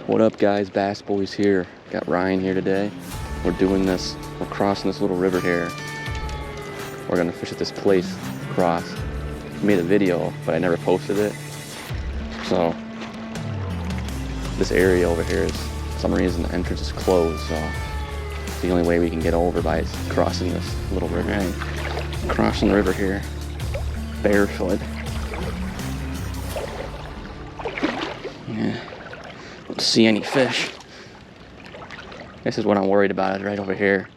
What up, guys? Bass Boys here. Got Ryan here today. We're crossing this little river here. We're gonna fish at this place across. Made a video, but I never posted it. So this area over here is, for some reason, the entrance is closed. So it's the only way we can get over by crossing this little river. Right. Crossing the river here, barefoot. Yeah. Don't see any fish. This is what I'm worried about, is right over here.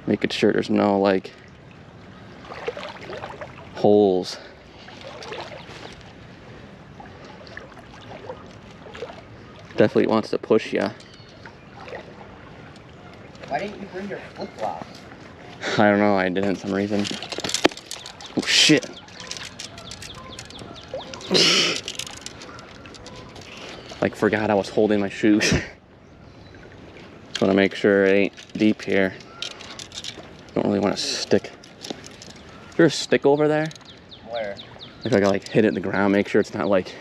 Making sure there's no like holes. Definitely wants to push ya. Why didn't you bring your flip-flops? I don't know, I didn't for some reason. Oh shit. Like forgot I was holding my shoes. Just want to make sure it ain't deep here. Don't really want to stick. Is there a stick over there? Where? If I like hit it in the ground, make sure it's not like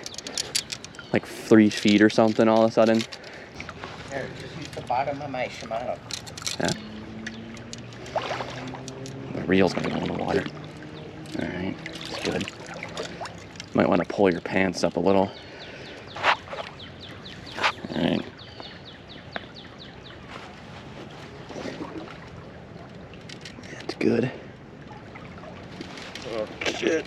3 feet or something all of a sudden. Here, just use the bottom of my Shimano. Yeah. The reel's gonna go in the water. Alright, that's good. Might want to pull your pants up a little. Alright. That's good. Oh shit.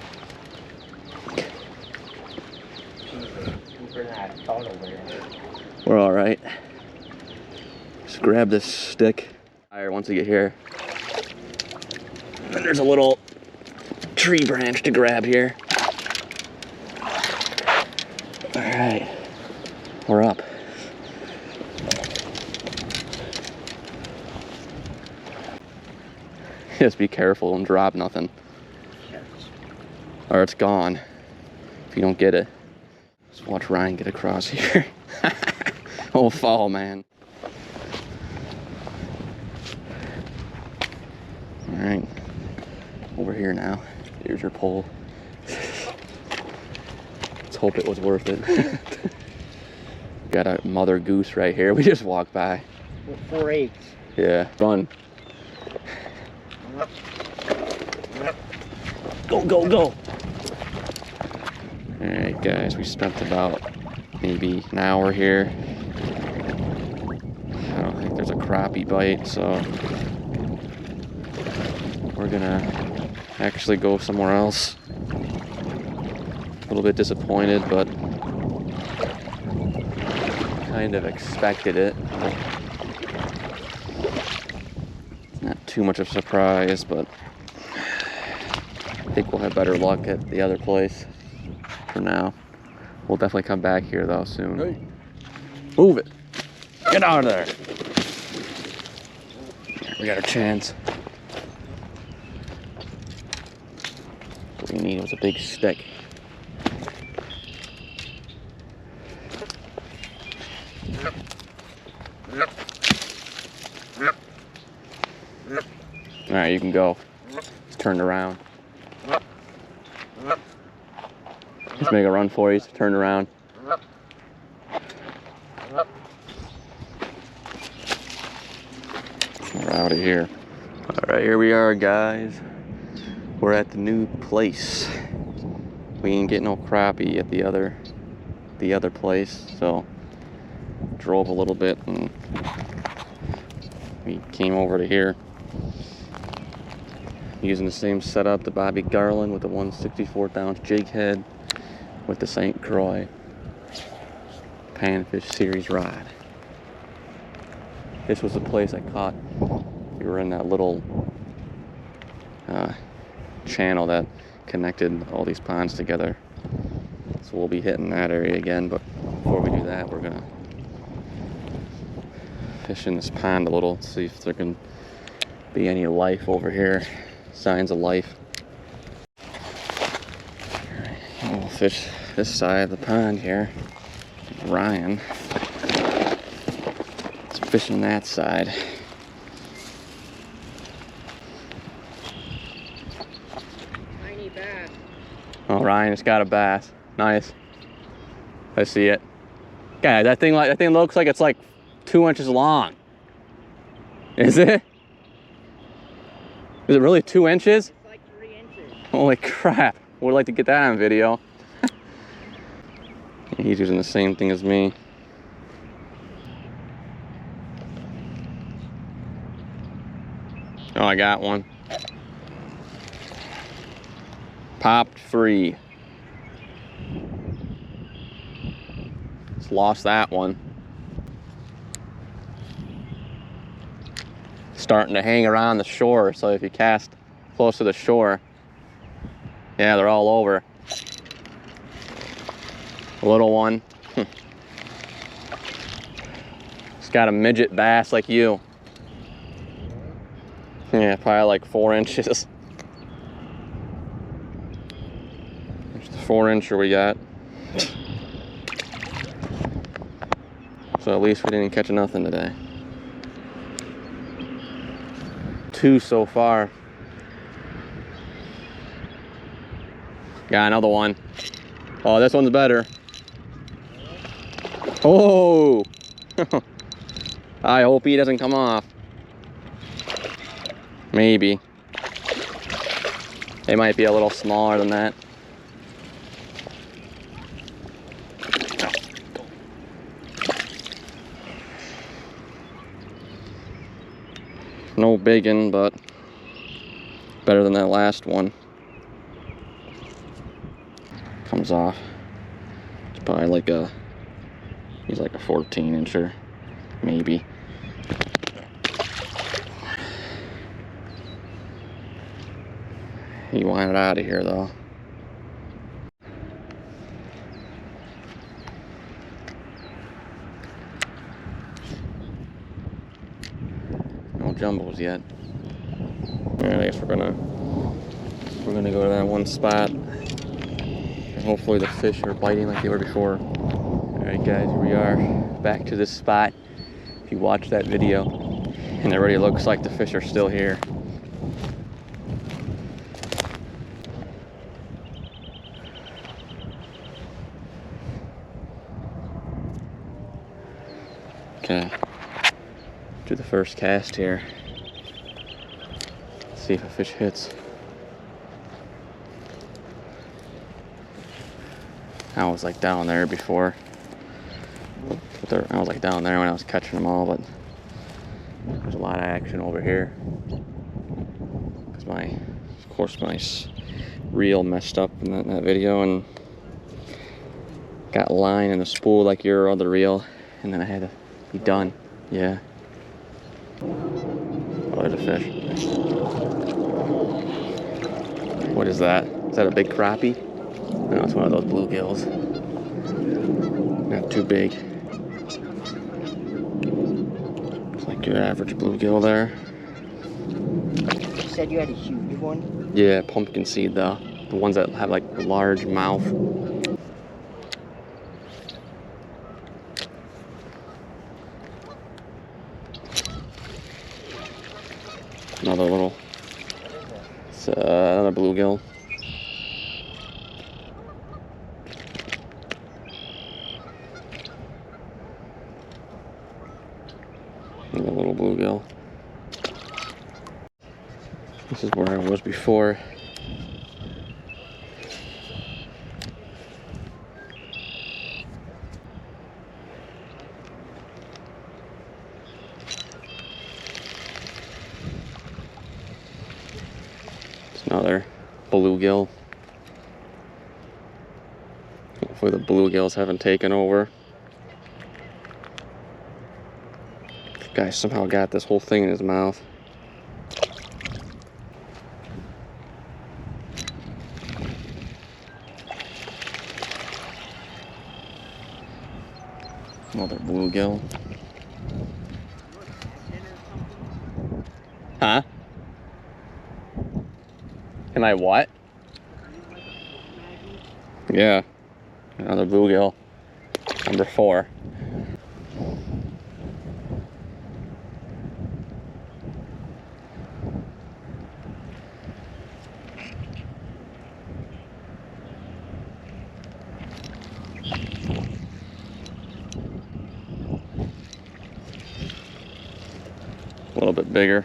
We're alright. Just grab this stick. Once we get here. And there's a little tree branch to grab here. Alright. We're up. Just be careful and drop nothing. Or it's gone if you don't get it. Just watch Ryan get across here. Oh, fall, man. Alright. Over here now. Here's your pole. Let's hope it was worth it. Got a mother goose right here. We just walked by. With 4 eggs. Yeah, run. Go, go, go. Alright guys, we spent about maybe an hour here. I don't think there's a crappie bite, so we're gonna actually go somewhere else. A little bit disappointed, but kind of expected it. Not too much of a surprise, but I think we'll have better luck at the other place for now. We'll definitely come back here though soon. Hey. Move it. Get out of there. We got a chance. What we need was a big stick. All right, you can go. It's turned around. Just make a run for you. Turn around. We're out of here. All right, here we are, guys. We're at the new place. We ain't getting no crappie at the other place, so drove a little bit and we came over to here. Using the same setup, the Bobby Garland with the 1/64 ounce jig head with the St. Croix Panfish Series rod. This was the place I caught. We were in that little channel that connected all these ponds together. So we'll be hitting that area again, but before we do that, we're gonna fish in this pond a little, see if there can be any life over here. Signs of life. We'll fish this side of the pond here. Ryan is fishing that side. Tiny bass. Oh, Ryan has got a bass. Nice. I see it. Guys, that thing looks like it's like 2 inches long. Is it? Is it really 2 inches? It's like 3 inches. Holy crap. Would like to get that on video. He's using the same thing as me. Oh, I got one. Popped free. Just lost that one. Starting to hang around the shore, so if you cast close to the shore, yeah, they're all over. A little one. It's got a midget bass like you. Yeah, probably like 4 inches. There's the 4-incher we got. So at least we didn't catch nothing today. 2 so far. Got another one. Oh, this one's better. Oh! I hope he doesn't come off. Maybe. They might be a little smaller than that. No biggin, but better than that last one. Comes off. It's probably like he's like a 14-incher, maybe. He wanted out of here though. No jumbos yet. Alright, I guess we're gonna go to that one spot. And hopefully the fish are biting like they were before. Alright guys, here we are. Back to this spot. If you watch that video, and it already looks like the fish are still here. Okay, do the first cast here. Let's see if a fish hits. I was like down there before. I was like down there when I was catching them all, but there's a lot of action over here. Because of course my reel messed up in that video and got line in the spool like your other reel, and then I had to be done. Yeah. Oh, there's a fish. What is that? Is that a big crappie? No, it's one of those bluegills. Not too big. It's like your average bluegill there. You said you had a huge one? Yeah, pumpkin seed though. The ones that have like a large mouth. Another little, it's another bluegill. Another little bluegill. This is where I was before. Another bluegill. Hopefully the bluegills haven't taken over. This guy somehow got this whole thing in his mouth. Another bluegill. Huh? Am I what? Yeah. Another bluegill. Number 4. little bit bigger.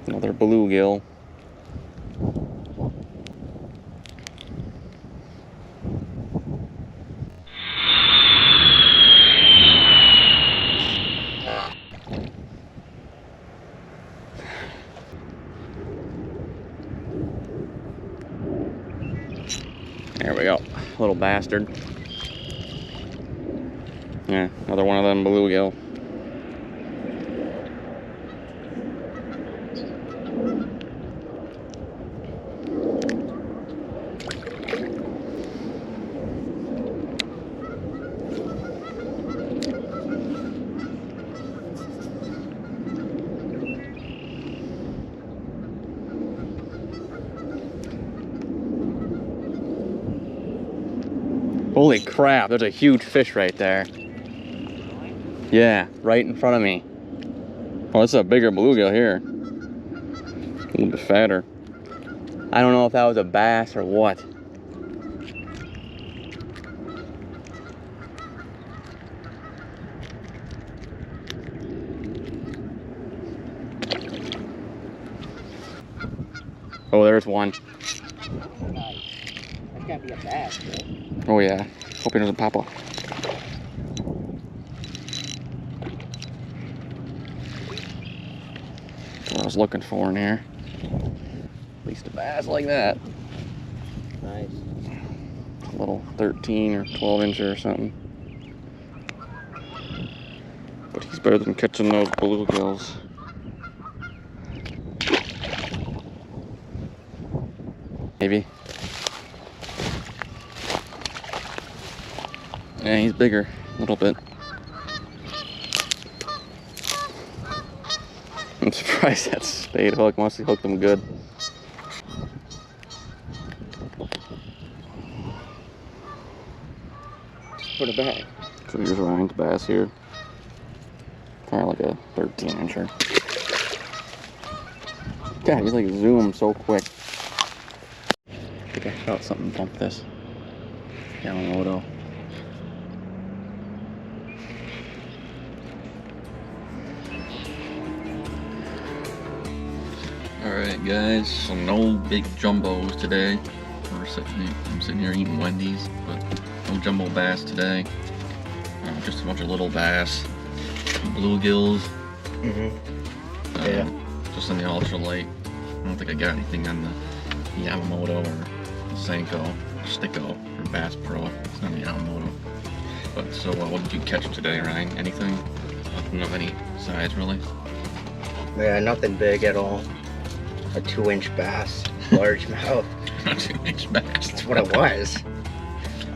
Another bluegill. There we go, little bastard. Yeah, another one of them bluegill. Holy crap, there's a huge fish right there. Yeah, right in front of me. Oh, this is a bigger bluegill here. A little bit fatter. I don't know if that was a bass or what. Oh, there's one. Nice. That's gotta be a bass, right? Oh yeah, hope he doesn't pop up. That's what I was looking for in here. At least a bass like that. Nice. A little 13 or 12 incher or something. But he's better than catching those bluegills. Maybe. Yeah, he's bigger, a little bit. I'm surprised that spade hook must have hooked him good. Just put it back. So here's Ryan's bass here. Kind of like a 13 incher. God, he's like zoomed so quick. I think I felt something bump this. Yamamoto. Alright guys, so no big jumbos today. I'm sitting here eating Wendy's, but no jumbo bass today. Just a bunch of little bass, bluegills. Yeah. Just in the ultralight. I don't think I got anything on the Yamamoto or the Senko, Sticko, or Bass Pro. It's not the Yamamoto. But so, what did you catch today, Ryan? Anything? Nothing of any size, really? Yeah, nothing big at all. A 2-inch bass, largemouth. A 2-inch bass. That's what it was.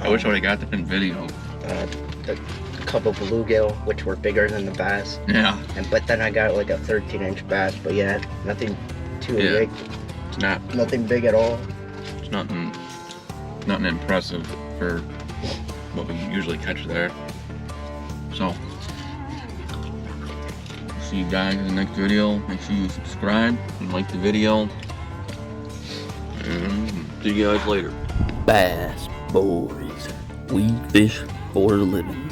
I wish I would have got that in video. A couple bluegill, which were bigger than the bass. Yeah. But then I got like a 13-inch bass. But yeah, nothing too big. It's not. Nothing big at all. It's nothing impressive for what we usually catch there. So, see you guys in the next video. Make sure you subscribe and like the video. And see you guys later. Bass Boys. We fish for a living.